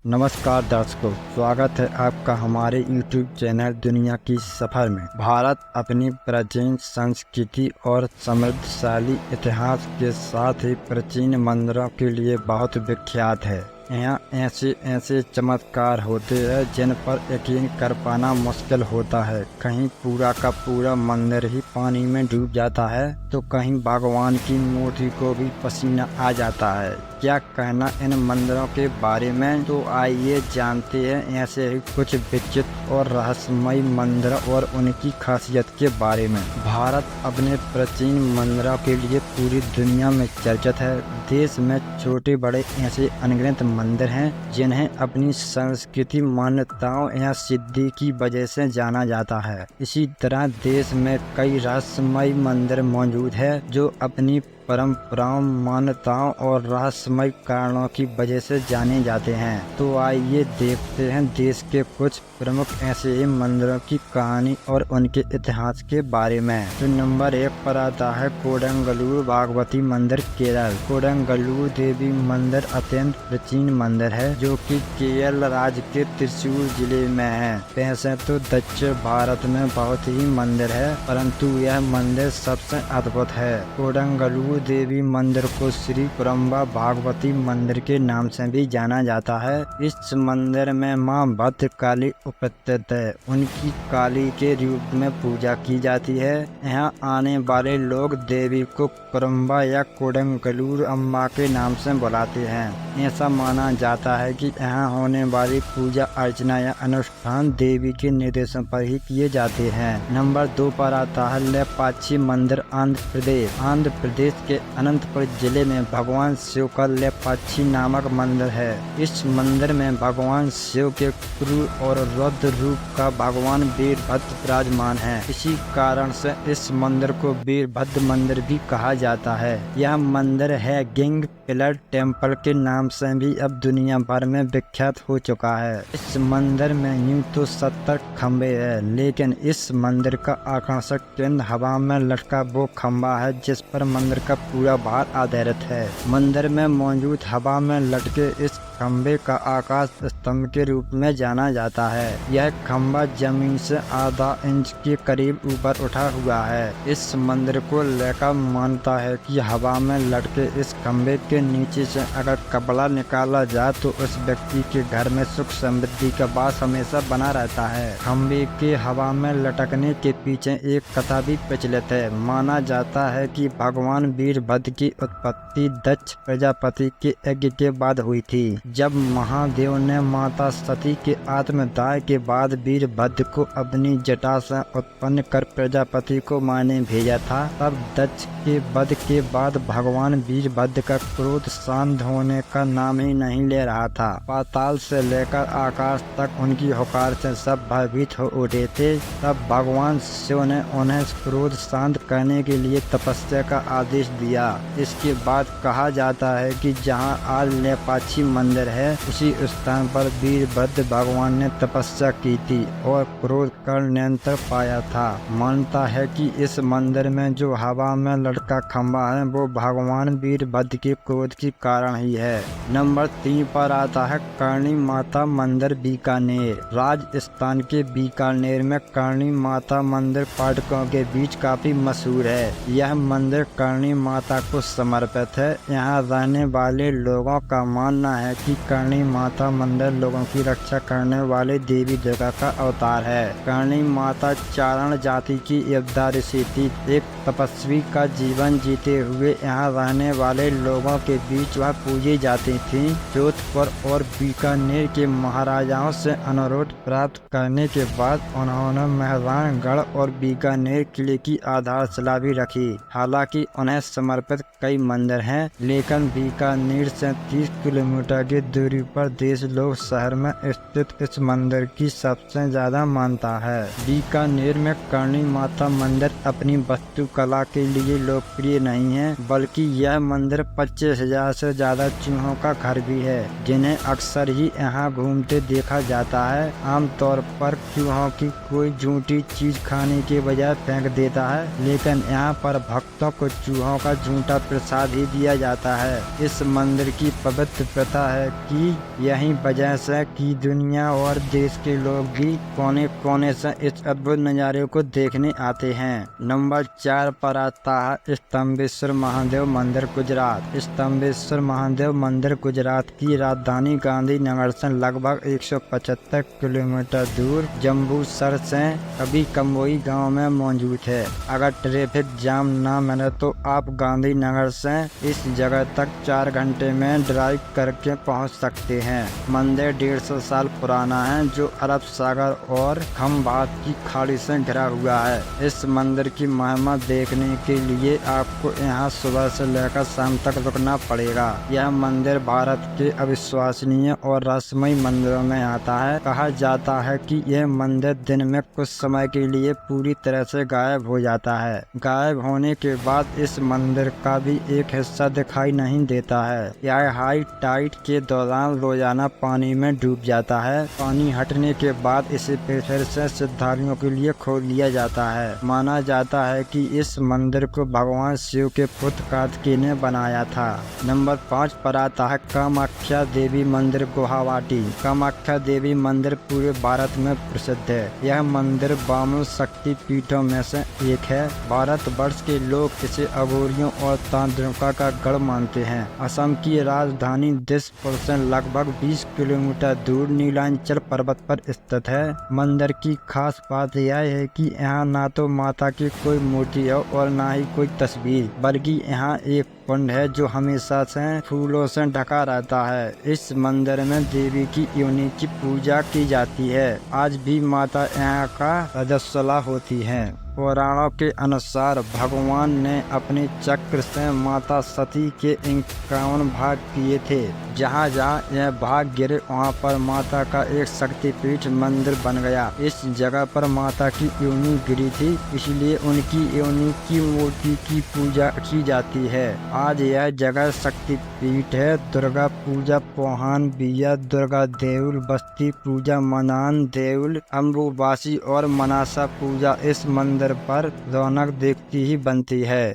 नमस्कार दर्शकों, स्वागत है आपका हमारे YouTube चैनल दुनिया की सफ़र में। भारत अपनी प्राचीन संस्कृति और समृद्धशाली इतिहास के साथ ही प्राचीन मंदिरों के लिए बहुत विख्यात है। यहाँ ऐसे ऐसे चमत्कार होते हैं जिन पर यकीन कर पाना मुश्किल होता है। कहीं पूरा का पूरा मंदिर ही पानी में डूब जाता है तो कहीं भगवान की मूर्ति को भी पसीना आ जाता है। क्या कहना इन मंदिरों के बारे में, तो आइए जानते हैं ऐसे ही कुछ विचित्र और रहस्यमय मंदिर और उनकी खासियत के बारे में। भारत अपने प्राचीन मंदिरों के लिए पूरी दुनिया में चर्चित है। देश में छोटे बड़े ऐसे अनगिनत मंदिर हैं जिन्हें अपनी संस्कृति, मान्यताओं या सिद्धि की वजह से जाना जाता है। इसी तरह देश में कई रहस्यमय मंदिर मौजूद है जो अपनी परंपराओं, मान्यताओं और रहस्यमय कारणों की वजह से जाने जाते हैं। तो आइए देखते हैं देश के कुछ प्रमुख ऐसे ही मंदिरों की कहानी और उनके इतिहास के बारे में। तो नंबर 1 पर आता है कोडंगलूर भागवती मंदिर, केरल। कोडंगलूर देवी मंदिर अत्यंत प्राचीन मंदिर है जो कि केरल राज्य के त्रिशूर जिले में है। वैसे तो दक्षिण भारत में बहुत ही मंदिर है, परंतु यह मंदिर सबसे अद्भुत है। कोडंगलूर देवी मंदिर को श्री कुरम्बा भागवती मंदिर के नाम से भी जाना जाता है। इस मंदिर में मां भद्रकाली उपस्थित है। उनकी काली के रूप में पूजा की जाती है। यहाँ आने वाले लोग देवी को कुरम्बा या कोडंगलूर अम्बा के नाम से बुलाते हैं। ऐसा माना जाता है कि यहाँ होने वाली पूजा अर्चना या अनुष्ठान देवी के निर्देशों पर ही किए जाते हैं। नंबर 2 पर आता है लेपाक्षी मंदिर, आंध्र प्रदेश। आंध्र प्रदेश के अनंतपुर जिले में भगवान शिव का लेपाक्षी नामक मंदिर है। इस मंदिर में भगवान शिव के क्रूर और रौद्र रूप का भगवान वीरभद्र विराजमान है। इसी कारण से इस मंदिर को वीरभद्र मंदिर भी कहा जाता है। यह मंदिर है किंग पिलर टेम्पल के नाम से भी अब दुनिया भर में विख्यात हो चुका है। इस मंदिर में यूं तो 70 खम्भे है, लेकिन इस मंदिर का आकर्षक केंद्र हवा में लटका वो खम्भा है जिस पर मंदिर का पूरा भार आधारित है। मंदिर में मौजूद हवा में लटके इस खम्भे का आकाश स्तंभ के रूप में जाना जाता है। यह खम्भा जमीन से आधा इंच के करीब ऊपर उठा हुआ है। इस मंदिर को लेकर मानता है कि हवा में लटके इस खम्भे के नीचे से अगर कपड़ा निकाला जाए तो उस व्यक्ति के घर में सुख समृद्धि का वास हमेशा बना रहता है। खम्भे के हवा में लटकने के पीछे एक कथा भी प्रचलित है। माना जाता है कि भगवान वीरभद्र की उत्पत्ति दक्ष प्रजापति के यज्ञ के बाद हुई थी। जब महादेव ने माता सती के आत्मदाह के बाद वीरभद्र को अपनी जटा से उत्पन्न कर प्रजापति को मारने भेजा था, तब दक्ष के वध के बाद भगवान वीरभद्र का क्रोध शांत होने का नाम ही नहीं ले रहा था। पाताल से लेकर आकाश तक उनकी हुकार से सब भयभीत हो उठे थे। तब भगवान शिव ने उन्हें क्रोध शांत करने के लिए तपस्या का आदेश दिया। इसके बाद कहा जाता है कि जहां आज लेपाक्षी मंदिर है, उसी स्थान पर वीरभद्र भगवान ने तपस्या की थी और क्रोध कर नियंत्रण पाया था। मानता है कि इस मंदिर में जो हवा में लटका खम्भा है वो भगवान वीरभद्र के क्रोध के कारण ही है। नंबर 3 पर आता है करणी माता मंदिर, बीकानेर। राजस्थान के बीकानेर में करणी माता मंदिर पर्यटकों के बीच काफी मशहूर है। यह मंदिर करणी माता को समर्पित है। यहाँ रहने वाले लोगों का मानना है कि करणी माता मंदिर लोगों की रक्षा करने वाले देवी दुर्गा का अवतार है। करणी माता चारण जाति की योद्धा ऋषि थी। एक तपस्वी का जीवन जीते हुए यहाँ रहने वाले लोगों के बीच वह पूजी जाती थी। जोधपुर और बीकानेर के महाराजाओं से अनुरोध प्राप्त करने के बाद उन्होंने मेहरानगढ़ और बीकानेर किले की आधारशिला भी रखी। हालांकि उन्हें समर्पित कई मंदिर हैं, लेकिन बीकानेर से 30 किलोमीटर की दूरी पर देशलोक शहर में स्थित इस मंदिर की सबसे ज्यादा मान्यता है। बीकानेर में करणी माता मंदिर अपनी वास्तुकला के लिए लोकप्रिय नहीं है, बल्कि यह मंदिर 25,000 से ज्यादा चूहों का घर भी है, जिन्हें अक्सर ही यहाँ घूमते देखा जाता है। आमतौर पर चूहों की कोई झूठी चीज खाने के बजाय फेंक देता है, लेकिन यहाँ पर भक्तों को चूहों का झूठा प्रसाद ही दिया जाता है। इस मंदिर की पवित्र प्रथा है है कि यही वजह से कि दुनिया और देश के लोग भी कोने कोने से इस अद्भुत नज़ारे को देखने आते हैं। नंबर 4 पर आता है स्तंभेश्वर महादेव मंदिर गुजरात। स्तंभेश्वर महादेव मंदिर गुजरात की राजधानी गांधीनगर से लगभग 175 किलोमीटर दूर जम्बूसर से कभी कम्बोई गांव में मौजूद है। अगर ट्रैफिक जाम ना मिले तो आप गांधीनगर से इस जगह तक 4 घंटे में ड्राइव करके पहुंच सकते हैं। मंदिर 150 साल पुराना है, जो अरब सागर और खंभात की खाड़ी से घिरा हुआ है। इस मंदिर की महिमा देखने के लिए आपको यहाँ सुबह से लेकर शाम तक रुकना पड़ेगा। यह मंदिर भारत के अविश्वसनीय और रहस्यमय मंदिरों में आता है। कहा जाता है कि यह मंदिर दिन में कुछ समय के लिए पूरी तरह से गायब हो जाता है। गायब होने के बाद इस मंदिर का भी एक हिस्सा दिखाई नहीं देता है। यह हाई टाइड के दौरान रोजाना पानी में डूब जाता है। पानी हटने के बाद इसे फिर से श्रद्धालुओं के लिए खोल दिया जाता है। माना जाता है कि इस मंदिर को भगवान शिव के पुत्र कार्तिकेय ने बनाया था। नंबर 5 पर आता है कामाख्या देवी मंदिर गुवाहाटी। कामाख्या देवी मंदिर पूरे भारत में प्रसिद्ध है। यह मंदिर 52 शक्ति पीठों में से एक है। भारतवर्ष के लोग इसे अघोरियों और तांत्रिकों का गढ़ मानते हैं। असम की राजधानी दिसपुर से लगभग 20 किलोमीटर दूर नीलांचल पर्वत पर स्थित है। मंदिर की खास बात यह है कि यहाँ ना तो माता की कोई मूर्ति है और ना ही कोई तस्वीर, बल्कि यहाँ एक कुंड है जो हमेशा से फूलों से ढका रहता है। इस मंदिर में देवी की योनि की पूजा की जाती है। आज भी माता यहाँ का रजस्वला होती है। पुराणों के अनुसार भगवान ने अपने चक्र से माता सती के 51 भाग किए थे। जहाँ जहाँ यह भाग गिरे वहाँ पर माता का एक शक्तिपीठ मंदिर बन गया। इस जगह पर माता की योनि गिरी थी, इसलिए उनकी योनि की मूर्ति की पूजा की जाती है। आज यह जगह शक्तिपीठ है। दुर्गा पूजा पोहान बिया, दुर्गा देउल, बस्ती पूजा मनान देउल, अम्बुबासी और मनासा पूजा इस मंदिर पर रौनक देखती ही बनती है।